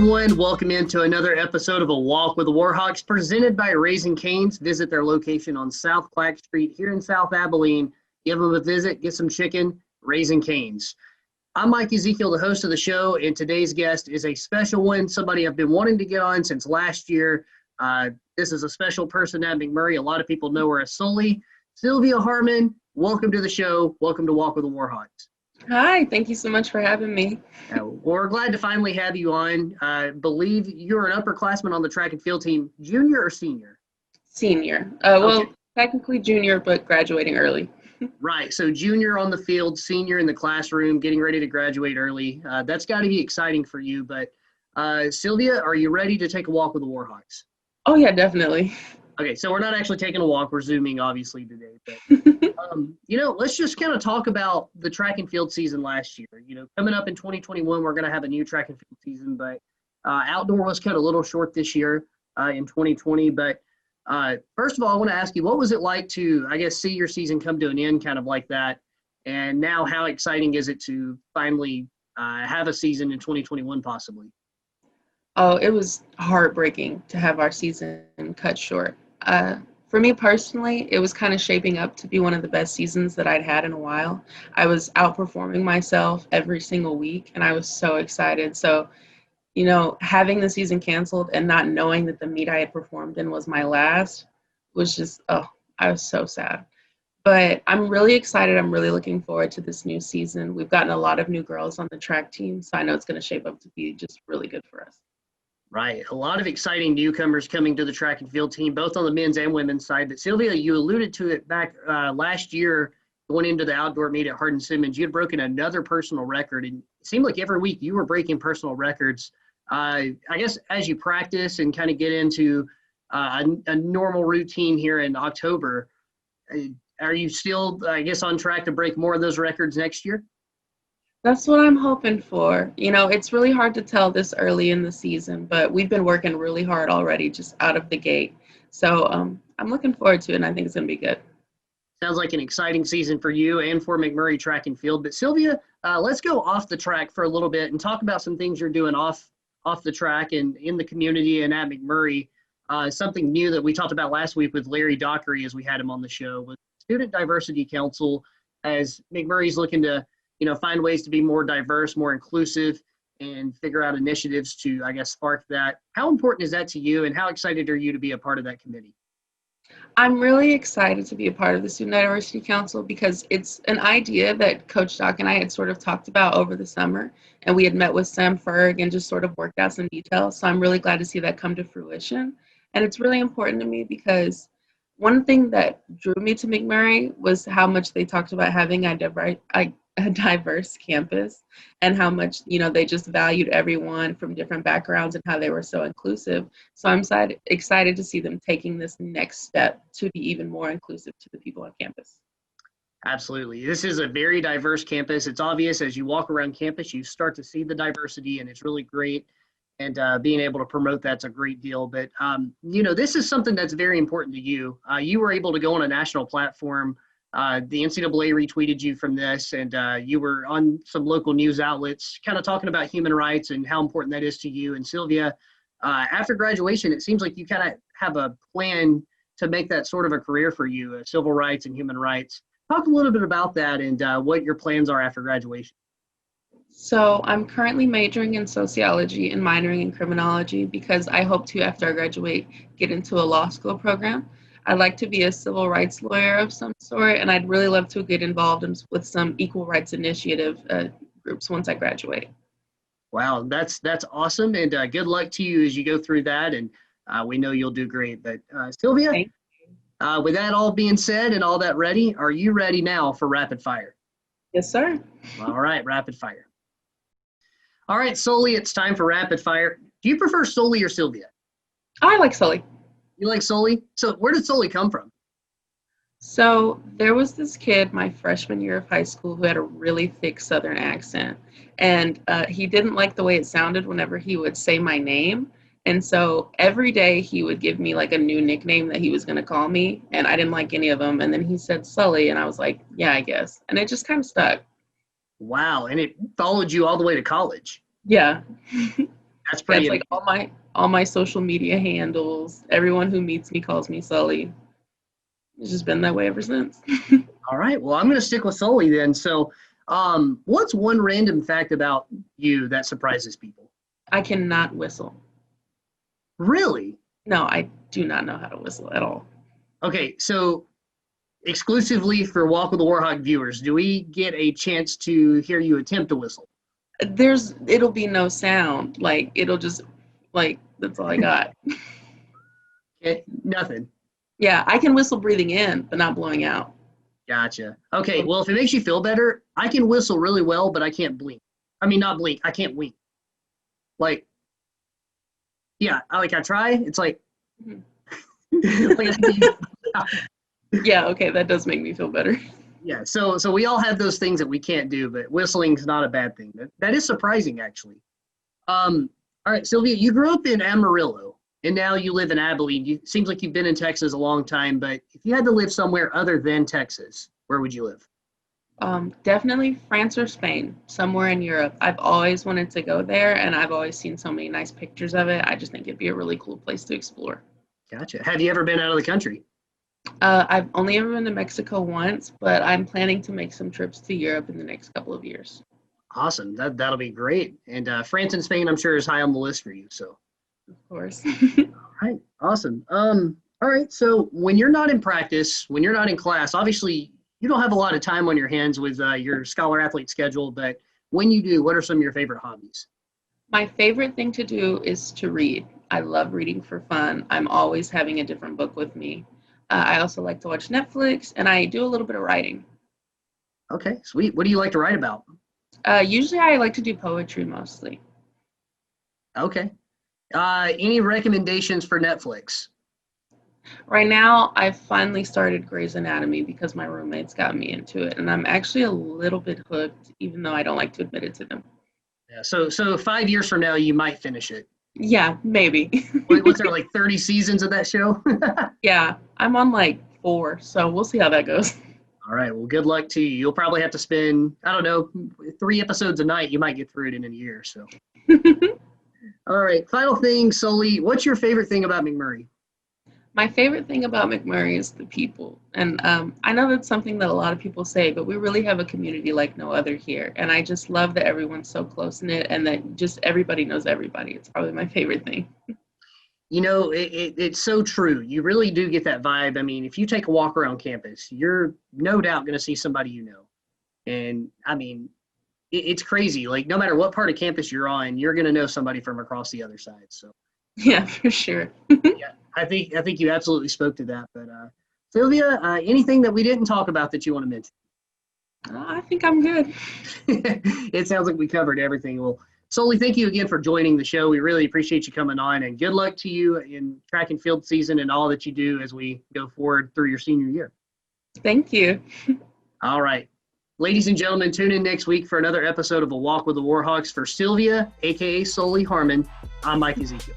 everyone. Welcome into another episode of A Walk with the Warhawks presented by Raising Cane's. Visit their location on South Clack Street here in South Abilene. Give them a visit, get some chicken, Raising Cane's. I'm Mike Ezekiel, the host of the show, and today's guest is a special one, somebody I've been wanting to get on since last year. This is a special person at McMurry. A lot of people know her as Sully. Sylvia Harmon, welcome to the show. Welcome to Walk with the Warhawks. Hi, thank you so much for having me. We're glad to finally have you on. I believe you're an upperclassman on the track and field team, junior or senior? Senior. Okay. Well, technically junior, but graduating early. Right, so junior on the field, senior in the classroom, getting ready to graduate early. That's got to be exciting for you. But Sylvia, are you ready to take a walk with the Warhawks? Oh, yeah, definitely. Okay, so we're not actually taking a walk. We're Zooming, obviously, today. But, let's just kind of talk about the track and field season last year. Coming up in 2021, we're going to have a new track and field season, but outdoor was cut a little short this year in 2020. But first of all, I want to ask you, what was it like to, see your season come to an end kind of like that? And now how exciting is it to finally have a season in 2021 possibly? Oh, it was heartbreaking to have our season cut short. For me personally, it was kind of shaping up to be one of the best seasons that I'd had in a while. I was outperforming myself every single week, and I was so excited. So, having the season canceled and not knowing that the meet I had performed in was my last was just, I was so sad. But I'm really excited. I'm really looking forward to this new season. We've gotten a lot of new girls on the track team, so I know it's going to shape up to be just really good for us. Right. A lot of exciting newcomers coming to the track and field team, both on the men's and women's side. But Sylvia, you alluded to it back last year going into the outdoor meet at Hardin-Simmons. You had broken another personal record, and it seemed like every week you were breaking personal records. I guess as you practice and kind of get into a normal routine here in October, are you still, on track to break more of those records next year? That's what I'm hoping for. It's really hard to tell this early in the season, but we've been working really hard already just out of the gate. So I'm looking forward to it, and I think it's going to be good. Sounds like an exciting season for you and for McMurry track and field. But Sylvia, let's go off the track for a little bit and talk about some things you're doing off the track and in the community and at McMurry. Something new that we talked about last week with Larry Dockery as we had him on the show was Student Diversity Council, as McMurray's looking to find ways to be more diverse, more inclusive, and figure out initiatives to, spark that. How important is that to you, and how excited are you to be a part of that committee? I'm really excited to be a part of the Student Diversity Council because it's an idea that Coach Doc and I had sort of talked about over the summer, and we had met with Sam Ferg and just sort of worked out some details. So I'm really glad to see that come to fruition. And it's really important to me because one thing that drew me to McMurry was how much they talked about having a diverse campus and how much, they just valued everyone from different backgrounds and how they were so inclusive. So I'm excited to see them taking this next step to be even more inclusive to the people on campus. Absolutely. This is a very diverse campus. It's obvious as you walk around campus, you start to see the diversity, and it's really great. And being able to promote that's a great deal. But, this is something that's very important to you. You were able to go on a national platform. The NCAA retweeted you from this, and you were on some local news outlets kind of talking about human rights and how important that is to you. And Sylvia, after graduation, it seems like you kind of have a plan to make that sort of a career for you, civil rights and human rights. Talk a little bit about that and what your plans are after graduation. So I'm currently majoring in sociology and minoring in criminology because I hope to, after I graduate, get into a law school program. I'd like to be a civil rights lawyer of some sort, and I'd really love to get involved with some equal rights initiative groups once I graduate. Wow, that's awesome, and good luck to you as you go through that, and we know you'll do great. But Sylvia, with that all being said and all that ready, are you ready now for rapid fire? Yes, sir. All right, rapid fire. All right, Sully, it's time for rapid fire. Do you prefer Sully or Sylvia? I like Sully. You like Sully? So where did Sully come from? So there was this kid my freshman year of high school who had a really thick Southern accent, and he didn't like the way it sounded whenever he would say my name. And so every day he would give me like a new nickname that he was going to call me, and I didn't like any of them. And then he said Sully, and I was like, yeah, I guess. And it just kind of stuck. Wow, and it followed you all the way to college. Yeah. That's pretty That's like all my social media handles. Everyone who meets me calls me Sully. It's just been that way ever since. All right. Well, I'm going to stick with Sully then. So, what's one random fact about you that surprises people? I cannot whistle. Really? No, I do not know how to whistle at all. Okay. So, exclusively for Walk with the Warhawk viewers, do we get a chance to hear you attempt to whistle? It'll be no sound. Like, it'll just, like, that's all I got. Nothing. Yeah, I can whistle breathing in, but not blowing out. Gotcha. Okay. Well, if it makes you feel better, I can whistle really well, but I can't blink. I mean, not blink. I can't wink. Like, yeah, I try. It's like, Yeah, okay, that does make me feel better. yeah. So we all have those things that we can't do, but whistling's not a bad thing. That is surprising, actually. All right, Sylvia, you grew up in Amarillo, and now you live in Abilene. Seems like you've been in Texas a long time, but if you had to live somewhere other than Texas, where would you live? Definitely France or Spain, somewhere in Europe. I've always wanted to go there, and I've always seen so many nice pictures of it. I just think it'd be a really cool place to explore. Gotcha. Have you ever been out of the country? I've only ever been to Mexico once, but I'm planning to make some trips to Europe in the next couple of years. Awesome. That'll be great. And France and Spain, I'm sure, is high on the list for you. So, Of course. all right, awesome. All right. So when you're not in practice, when you're not in class, obviously you don't have a lot of time on your hands with your scholar athlete schedule. But when you do, what are some of your favorite hobbies? My favorite thing to do is to read. I love reading for fun. I'm always having a different book with me. I also like to watch Netflix, and I do a little bit of writing. Okay, sweet. What do you like to write about? Usually I like to do poetry mostly. Okay. Any recommendations for Netflix? Right now, I've finally started Grey's Anatomy because my roommates got me into it, and I'm actually a little bit hooked, even though I don't like to admit it to them. Yeah. So 5 years from now, you might finish it. Yeah, maybe. What's there, like 30 seasons of that show? Yeah, I'm on like 4, so we'll see how that goes. All right. Well, good luck to you. You'll probably have to spend, I don't know, 3 episodes a night. You might get through it in a year. So, all right. Final thing, Sully. What's your favorite thing about McMurry? My favorite thing about McMurray is the people. And I know that's something that a lot of people say, but we really have a community like no other here. And I just love that everyone's so close-knit and that just everybody knows everybody. It's probably my favorite thing. You know, it's so true. You really do get that vibe. I mean, if you take a walk around campus, you're no doubt going to see somebody you know. And, I mean, it's crazy. Like, no matter what part of campus you're on, you're going to know somebody from across the other side. So, Yeah, for sure. yeah, I think you absolutely spoke to that. But, Sylvia, anything that we didn't talk about that you want to mention? I think I'm good. It sounds like we covered everything. Well, Sully, thank you again for joining the show. We really appreciate you coming on, and good luck to you in track and field season and all that you do as we go forward through your senior year. Thank you. All right. Ladies and gentlemen, tune in next week for another episode of A Walk with the Warhawks. For Sylvia, a.k.a. Sylvia Harmon, I'm Mike Ezekiel.